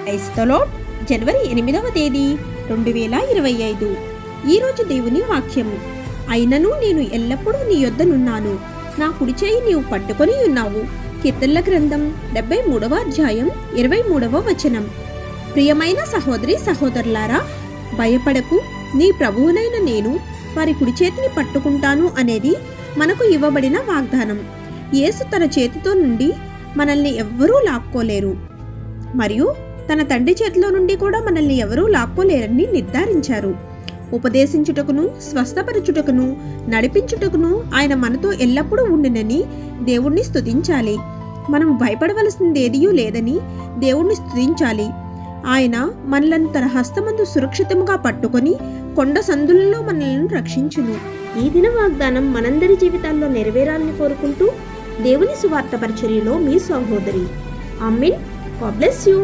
క్రైస్తలో జనవరి 8వ తేదీ 2025. ఈరోజు దేవుని వాక్యము. అయినను నేను ఎల్లప్పుడూ నీ యొద్దనున్నాను, నా కుడి చేయి నీవు పట్టుకొని ఉన్నావు. కీర్తనల గ్రంథం 73వ అధ్యాయం 23వ వచనం. ప్రియమైన సహోదరి సహోదరులారా, భయపడకు, నీ ప్రభువునైన నేను వారి కుడి చేతిని పట్టుకుంటాను అనేది మనకు ఇవ్వబడిన వాగ్దానం. యేసు తన చేతితో నుండి మనల్ని ఎవ్వరూ లాక్కోలేరు, మరియు తన తండ్రి చేతిలో నుండి కూడా మనల్ని ఎవరూ లాక్కోలేరని నిర్ధారించారు. ఉపదేశించుటకును, స్వస్థపరచుటకును, నడిపించుటకును ఆయన మనతో ఎల్లప్పుడూ ఉండునని దేవుణ్ణి స్తుతించాలి. మనం భయపడవలసిందేదియూ లేదని దేవుణ్ణి స్తుతించాలి. ఆయన మనలను తన హస్తమందు సురక్షితంగా పట్టుకొని కొండ సందులలో మనల్ని రక్షించును. ఈ దిన వాగ్దానం మనందరి జీవితాల్లో నెరవేరాలని కోరుకుంటూ దేవుని సువార్త పరిచర్యలో మీ సహోదరి. ఆమేన్. God bless you.